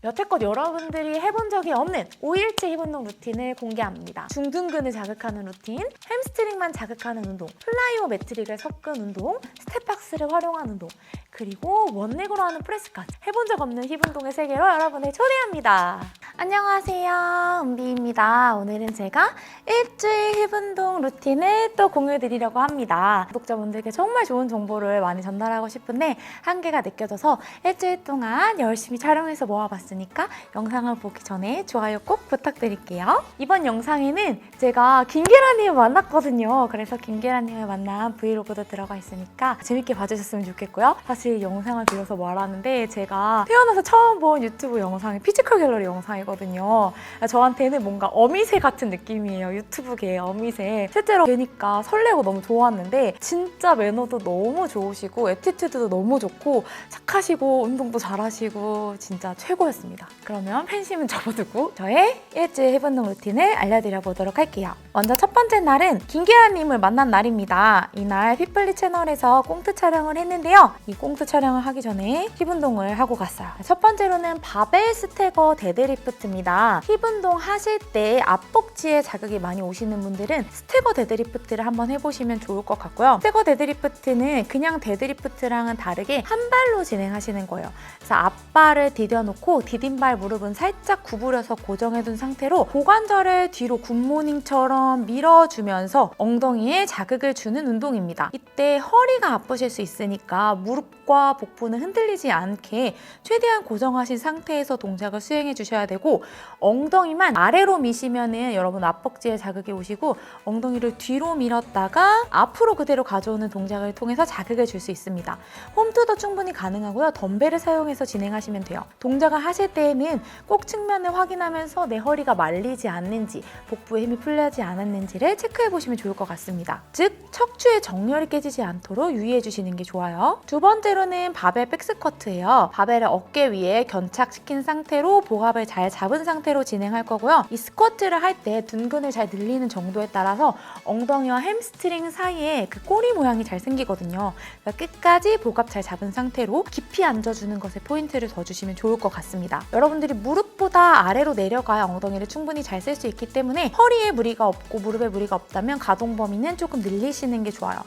여태껏 여러분들이 해본 적이 없는 5일째 힙 운동 루틴을 공개합니다. 중둔근을 자극하는 루틴, 햄스트링만 자극하는 운동, 플라이오 매트릭을 섞은 운동, 스텝박스를 활용한 운동, 그리고 원렉으로 하는 프레스까지 해본 적 없는 힙 운동의 세계로 여러분을 초대합니다. 안녕하세요, 은비입니다. 오늘은 제가 일주일 힙 운동 루틴을 또 공유해드리려고 합니다. 구독자분들께 정말 좋은 정보를 많이 전달하고 싶은데 한계가 느껴져서 일주일 동안 열심히 촬영해서 모아봤으니까 영상을 보기 전에 좋아요 꼭 부탁드릴게요. 이번 영상에는 제가 김계란님을 만났거든요. 그래서 김계란님을 만난 브이로그도 들어가 있으니까 재밌게 봐주셨으면 좋겠고요. 사실 영상을 빌어서 말하는데 제가 태어나서 처음 본 유튜브 영상이 피지컬 갤러리 영상이거든요. 저한테는 뭔가 어미새 같은 느낌이에요. 유튜브계의 어미새. 실제로 뵈니까 설레고 너무 좋았는데 진짜 매너도 너무 좋으시고 애티튜드도 너무 좋고 착하시고 운동도 잘하시고 진짜 최고였습니다. 그러면 팬심은 접어두고 저의 일주일 힙 운동 루틴을 알려드려 보도록 할게요. 먼저 첫 번째 날은 김계란님을 만난 날입니다. 이날 핏플리 채널에서 꽁트 촬영을 했는데요. 이 꽁트 촬영을 하기 전에 힙 운동을 하고 갔어요. 첫 번째로는 바벨 스태거 데드리프트입니다. 힙 운동 하실 때 앞복지에 자극이 많이 오시는 분들은 스태거 데드리프트를 한번 해보시면 좋을 것 같고요. 스태거 데드리프트는 그냥 데드리프트랑은 다르게 한 발로 진행하시는 거예요. 그래서 앞발을 디뎌놓고 디딘발 무릎은 살짝 구부려서 고정해둔 상태로 고관절을 뒤로 굿모닝처럼 밀어주면서 엉덩이에 자극을 주는 운동입니다. 이때 허리가 아프실 수 있으니까 무릎과 복부는 흔들리지 않게 최대한 고정하신 상태에서 동작을 수행해 주셔야 되고 엉덩이만 아래로 미시면은 여러분 앞벅지에 자극이 오시고 엉덩이를 뒤로 밀었다가 앞으로 그대로 가져오는 동작을 통해서 자극을 줄 수 있습니다. 홈트도 충분히 가능하고요. 덤벨을 사용해서 진행하시면 돼요. 동작을 하실 때에는 꼭 측면을 확인하면서 내 허리가 말리지 않는지 복부에 힘이 풀리지 않았는지를 체크해 보시면 좋을 것 같습니다. 즉 척추의 정렬이 깨지지 않도록 유의해 주시는 게 좋아요. 두 번째로는 바벨 백스쿼트예요. 바벨을 어깨 위에 견착시킨 상태로 복압을 잘 잡은 상태로 진행할 거고요. 이 스쿼트를 할 때 둔근을 잘 늘리는 정도에 따라서 엉덩이와 햄스트링 사이에 그 꼬리 모양이 잘 생기거든요. 그러니까 끝까지 복압 잘 잡은 상태로 깊이 앉아주는 것에 포인트를 더 주시면 좋을 것 같습니다. 여러분들이 무릎보다 아래로 내려가야 엉덩이를 충분히 잘 쓸 수 있기 때문에 허리에 무리가 없고 무릎에 무리가 없다면 가동 범위는 조금 늘리시는 게 좋아요.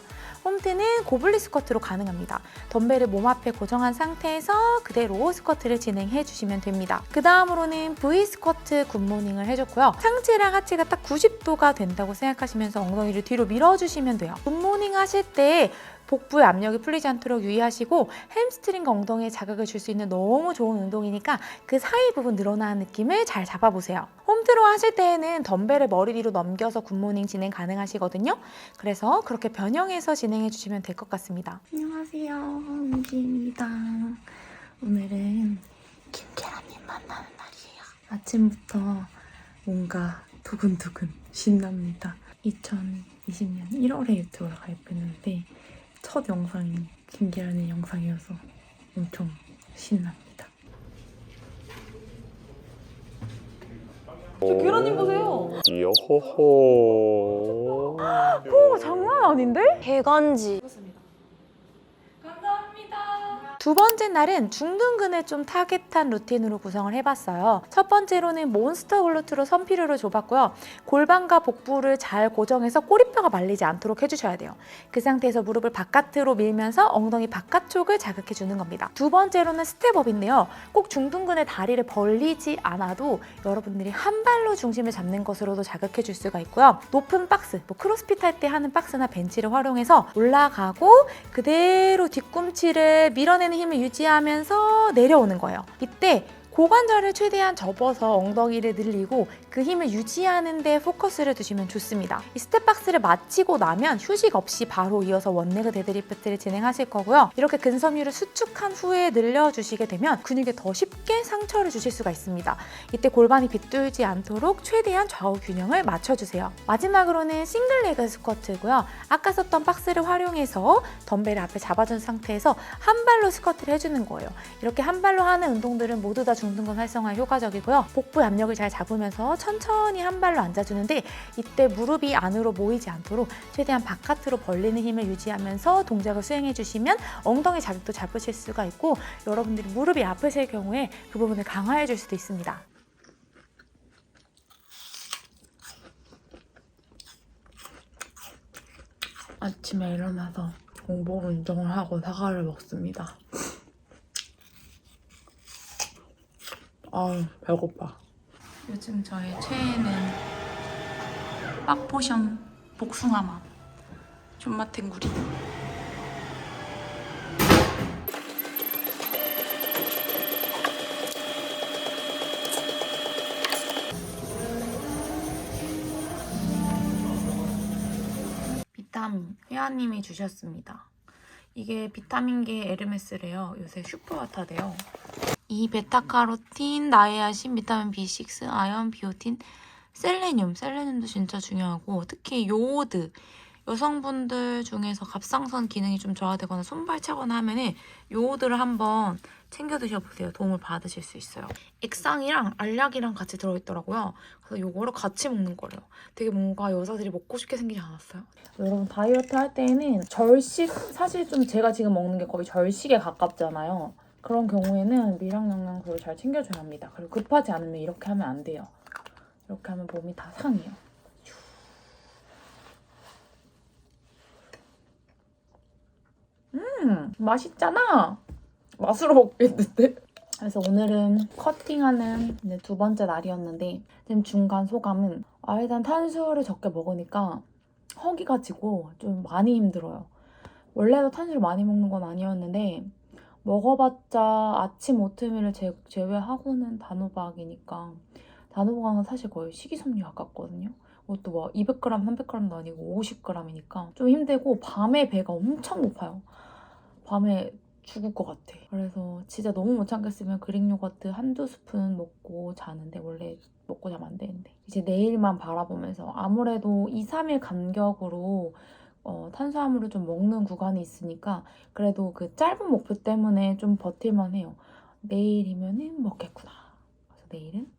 홈트는 고블리 스쿼트로 가능합니다. 덤벨을 몸 앞에 고정한 상태에서 그대로 스쿼트를 진행해 주시면 됩니다. 그 다음으로는 V 스쿼트 굿모닝을 해줬고요. 상체랑 하체가 딱 90도가 된다고 생각하시면서 엉덩이를 뒤로 밀어주시면 돼요. 굿모닝 하실 때 복부의 압력이 풀리지 않도록 유의하시고 햄스트링과 엉덩이에 자극을 줄 수 있는 너무 좋은 운동이니까 그 사이 부분 늘어나는 느낌을 잘 잡아보세요. 홈트로 하실 때에는 덤벨을 머리 뒤로 넘겨서 굿모닝 진행 가능하시거든요. 그래서 그렇게 변형해서 진행해 주시면 될 것 같습니다. 안녕하세요, 은지입니다. 오늘은 김계란님 만나는 날이에요. 아침부터 뭔가 두근두근 신납니다. 2020년 1월에 유튜브를 가입했는데 첫 영상이 김계란의 영상이어서 엄청 신납니다. 저 계란님 보세요. 요호호. 오, 장난 아닌데? 개간지. 두 번째 날은 중둔근을 좀 타겟한 루틴으로 구성을 해봤어요. 첫 번째로는 몬스터 글루트로 선피르를 줘봤고요. 골반과 복부를 잘 고정해서 꼬리뼈가 말리지 않도록 해주셔야 돼요. 그 상태에서 무릎을 바깥으로 밀면서 엉덩이 바깥쪽을 자극해주는 겁니다. 두 번째로는 스텝업인데요. 꼭 중둔근의 다리를 벌리지 않아도 여러분들이 한 발로 중심을 잡는 것으로도 자극해줄 수가 있고요. 높은 박스, 크로스핏 할 때 하는 박스나 벤치를 활용해서 올라가고 그대로 뒤꿈치를 밀어내는 힘을 유지하면서 내려오는 거예요. 이때 고관절을 최대한 접어서 엉덩이를 늘리고 그 힘을 유지하는 데 포커스를 두시면 좋습니다. 이 스텝박스를 마치고 나면 휴식 없이 바로 이어서 원레그 데드리프트를 진행하실 거고요. 이렇게 근섬유를 수축한 후에 늘려주시게 되면 근육에 더 쉽게 상처를 주실 수가 있습니다. 이때 골반이 비뚤지 않도록 최대한 좌우 균형을 맞춰주세요. 마지막으로는 싱글레그 스쿼트고요. 아까 썼던 박스를 활용해서 덤벨을 앞에 잡아준 상태에서 한 발로 스쿼트를 해주는 거예요. 이렇게 한 발로 하는 운동들은 모두 다 중 중둔근 활성화에 효과적이고요. 복부의 압력을 잘 잡으면서 천천히 한 발로 앉아주는데 이때 무릎이 안으로 모이지 않도록 최대한 바깥으로 벌리는 힘을 유지하면서 동작을 수행해 주시면 엉덩이 자극도 잡으실 수가 있고 여러분들이 무릎이 아프실 경우에 그 부분을 강화해 줄 수도 있습니다. 아침에 일어나서 공복 운동을 하고 사과를 먹습니다. 아우, 배고파. 요즘 저의 최애는 빡포션 복숭아 맛 존맛 탱구리. 비타민 회원님이 주셨습니다. 이게 비타민계 에르메스래요. 요새 슈퍼핫하대요. 이 베타카로틴, 나이아신, 비타민 B6, 아연, 비오틴, 셀레늄도 진짜 중요하고 특히 요오드. 여성분들 중에서 갑상선 기능이 좀 저하되거나 손발 차거나 하면은 요오드를 한번 챙겨 드셔보세요. 도움을 받으실 수 있어요. 액상이랑 알약이랑 같이 들어있더라고요. 그래서 요거를 같이 먹는 거래요. 되게 뭔가 여자들이 먹고 싶게 생기지 않았어요? 여러분 다이어트 할 때에는 절식, 사실 좀 제가 지금 먹는 게 거의 절식에 가깝잖아요. 그런 경우에는 미량 영양소를 잘 챙겨줘야 합니다. 그리고 급하지 않으면 이렇게 하면 안 돼요. 이렇게 하면 몸이 다 상해요. 맛있잖아. 맛으로 먹겠는데? 그래서 오늘은 커팅하는 이제 2번째 날이었는데 지금 중간 소감은 일단 탄수화물을 적게 먹으니까 허기가 지고 좀 많이 힘들어요. 원래도 탄수를 많이 먹는 건 아니었는데 먹어봤자 아침 오트밀을 제외하고는 단호박이니까 단호박은 사실 거의 식이섬유에 가깝거든요. 그것도 뭐 200g, 300g도 아니고 50g이니까 좀 힘들고 밤에 배가 엄청 고파요. 밤에 죽을 것 같아. 그래서 진짜 너무 못 참겠으면 그릭 요거트 한두 스푼 먹고 자는데 원래 먹고 자면 안 되는데 이제 내일만 바라보면서 아무래도 2, 3일 간격으로 탄수화물을 좀 먹는 구간이 있으니까 그래도 그 짧은 목표 때문에 좀 버틸만 해요. 내일이면은 먹겠구나. 그래서 내일은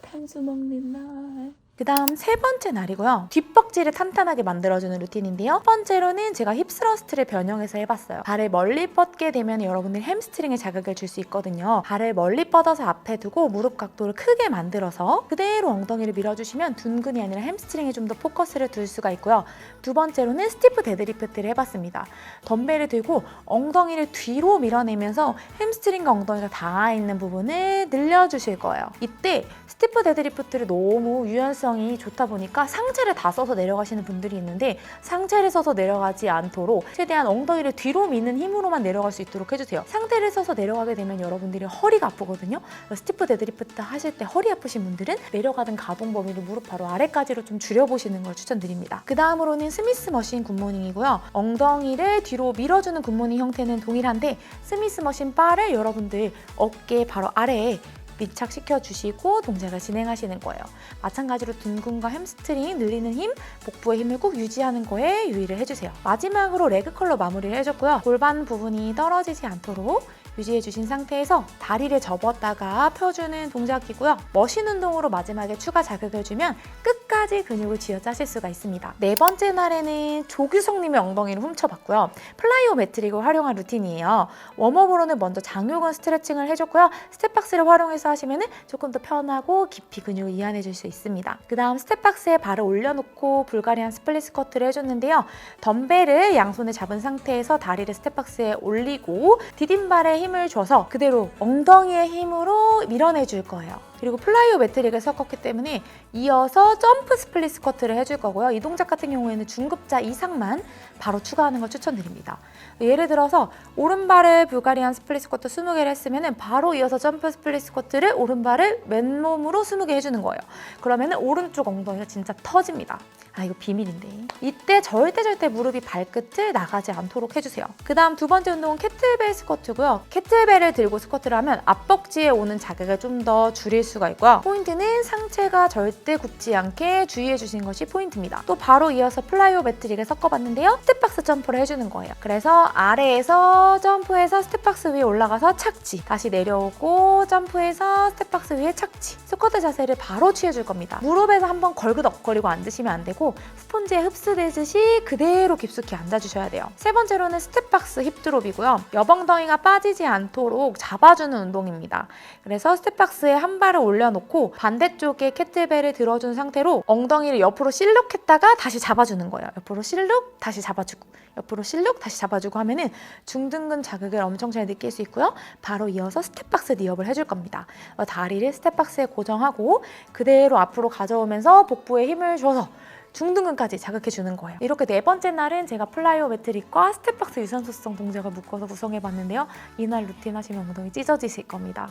탄수 먹는 날. 그 다음 3번째 날이고요. 뒷벅지를 탄탄하게 만들어주는 루틴인데요. 첫 번째로는 제가 힙스러스트를 변형해서 해봤어요. 발을 멀리 뻗게 되면 여러분들 햄스트링에 자극을 줄 수 있거든요. 발을 멀리 뻗어서 앞에 두고 무릎 각도를 크게 만들어서 그대로 엉덩이를 밀어주시면 둔근이 아니라 햄스트링에 좀 더 포커스를 둘 수가 있고요. 2번째로는 스티프 데드리프트를 해봤습니다. 덤벨을 들고 엉덩이를 뒤로 밀어내면서 햄스트링과 엉덩이가 닿아 있는 부분을 늘려주실 거예요. 이때 스티프 데드리프트를 너무 유연성이 좋다 보니까 상체를 다 써서 내려가시는 분들이 있는데 상체를 써서 내려가지 않도록 최대한 엉덩이를 뒤로 미는 힘으로만 내려갈 수 있도록 해주세요. 상체를 써서 내려가게 되면 여러분들이 허리가 아프거든요. 스티프 데드리프트 하실 때 허리 아프신 분들은 내려가던 가동 범위를 무릎 바로 아래까지로 좀 줄여보시는 걸 추천드립니다. 그 다음으로는 스미스 머신 굿모닝이고요. 엉덩이를 뒤로 밀어주는 굿모닝 형태는 동일한데 스미스 머신 바를 여러분들 어깨 바로 아래에 밀착시켜주시고 동작을 진행하시는 거예요. 마찬가지로 둔근과 햄스트링 늘리는 힘, 복부의 힘을 꼭 유지하는 거에 유의를 해주세요. 마지막으로 레그 컬러 마무리를 해줬고요. 골반 부분이 떨어지지 않도록 유지해주신 상태에서 다리를 접었다가 펴주는 동작이고요. 머신 운동으로 마지막에 추가 자극을 주면 끝까지 근육을 쥐어짜실 수가 있습니다. 4번째 날에는 조규성님의 엉덩이를 훔쳐봤고요. 플라이오 매트릭을 활용한 루틴이에요. 웜업으로는 먼저 장요근 스트레칭을 해줬고요. 스텝박스를 활용해서 하시면 조금 더 편하고 깊이 근육을 이완해줄 수 있습니다. 그 다음 스텝박스에 발을 올려놓고 불가리안 스플릿 스쿼트를 해줬는데요. 덤벨을 양손에 잡은 상태에서 다리를 스텝박스에 올리고 디딤발에 힘을 줘서 그대로 엉덩이의 힘으로 밀어내줄 거예요. 그리고 플라이오 매트릭을 섞었기 때문에 이어서 점프 스플릿 스쿼트를 해줄 거고요. 이 동작 같은 경우에는 중급자 이상만 바로 추가하는 걸 추천드립니다. 예를 들어서 오른발을 불가리안 스플릿 스쿼트 20개를 했으면 바로 이어서 점프 스플릿 스쿼트를 오른발을 맨몸으로 20개 해주는 거예요. 그러면 오른쪽 엉덩이가 진짜 터집니다. 이거 비밀인데 이때 절대 무릎이 발끝을 나가지 않도록 해주세요. 그 다음 2번째 운동은 캐틀벨 스쿼트고요. 캐틀벨을 들고 스쿼트를 하면 앞벅지에 오는 자극을 좀 더 줄일 수가 있고요. 포인트는 상체가 절대 굽지 않게 주의해 주시는 것이 포인트입니다. 또 바로 이어서 플라이오 매트릭을 섞어봤는데요. 스텝박스 점프를 해주는 거예요. 그래서 아래에서 점프해서 스텝박스 위에 올라가서 착지, 다시 내려오고 점프해서 하면서 스텝박스 위에 착지. 스쿼트 자세를 바로 취해줄 겁니다. 무릎에서 한번 걸그덕거리고 앉으시면 안 되고 스폰지에 흡수되듯이 그대로 깊숙이 앉아주셔야 돼요. 세 번째로는 스텝박스 힙드롭이고요. 여벙덩이가 빠지지 않도록 잡아주는 운동입니다. 그래서 스텝박스에 한 발을 올려놓고 반대쪽에 캐틀벨을 들어준 상태로 엉덩이를 옆으로 실룩했다가 다시 잡아주는 거예요. 옆으로 실룩, 다시 잡아주고 옆으로 실룩, 다시 잡아주고 하면은 중둔근 자극을 엄청 잘 느낄 수 있고요. 바로 이어서 스텝박스 니업을 해줄 겁니다. 다리를 스텝박스에 고정하고 그대로 앞으로 가져오면서 복부에 힘을 줘서 중둔근까지 자극해주는 거예요. 이렇게 네 번째 날은 제가 플라이오 매트릭과 스텝박스 유산소성 동작을 묶어서 구성해봤는데요. 이날 루틴 하시면 엉덩이 찢어지실 겁니다.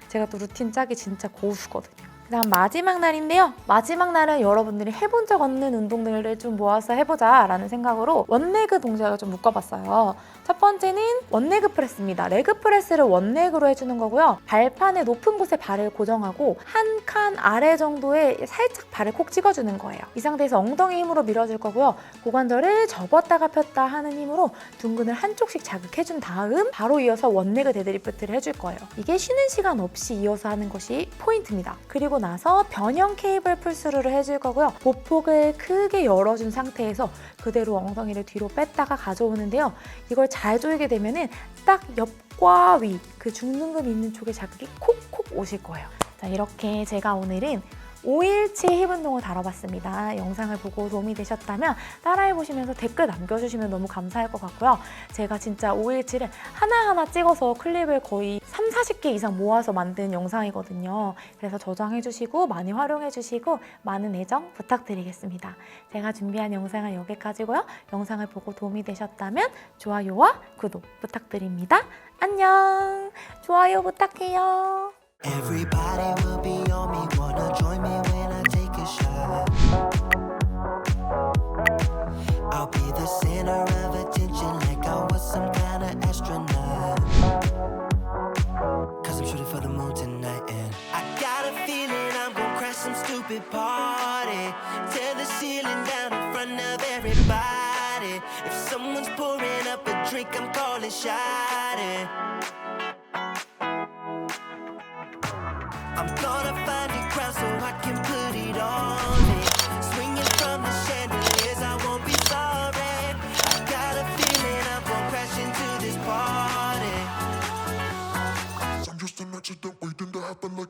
제가 또 루틴 짜기 진짜 고수거든요. 그다음 마지막 날인데요. 마지막 날은 여러분들이 해본 적 없는 운동들을 좀 모아서 해보자 라는 생각으로 원레그 동작을 좀 묶어봤어요. 첫 번째는 원레그 프레스입니다. 레그 프레스를 원레그로 해주는 거고요. 발판의 높은 곳에 발을 고정하고 한 칸 아래 정도에 살짝 발을 콕 찍어주는 거예요. 이 상태에서 엉덩이 힘으로 밀어줄 거고요. 고관절을 접었다가 폈다 하는 힘으로 둔근을 한쪽씩 자극해준 다음 바로 이어서 원레그 데드리프트를 해줄 거예요. 이게 쉬는 시간 없이 이어서 하는 것이 포인트입니다. 그리고 나서 변형 케이블 풀스루를 해줄 거고요. 보폭을 크게 열어준 상태에서 그대로 엉덩이를 뒤로 뺐다가 가져오는데요. 이걸 잘 조이게 되면은 딱 옆과 위, 그 중둔근 있는 쪽에 자극이 콕콕 오실 거예요. 자, 이렇게 제가 오늘은 5일치 힙 운동을 다뤄봤습니다. 영상을 보고 도움이 되셨다면 따라해보시면서 댓글 남겨주시면 너무 감사할 것 같고요. 제가 진짜 5일치를 하나하나 찍어서 클립을 거의 30-40개 이상 모아서 만든 영상이거든요. 그래서 저장해주시고 많이 활용해주시고 많은 애정 부탁드리겠습니다. 제가 준비한 영상은 여기까지고요. 영상을 보고 도움이 되셨다면 좋아요와 구독 부탁드립니다. 안녕! 좋아요 부탁해요. Everybody will be on me, wanna join me when I take a shot. I'll be the center of attention like I was some kind of astronaut. Cause I'm shooting for the moon tonight and I got a feeling I'm gonna crash some stupid party. Tear the ceiling down in front of everybody. If someone's pouring up a drink, I'm calling shawty. I'm gonna find a crowd so I can put it on it. Swinging from the chandeliers, I won't be sorry. I got a feeling I'm gonna crash into this party. I'm just an accident waiting to happen like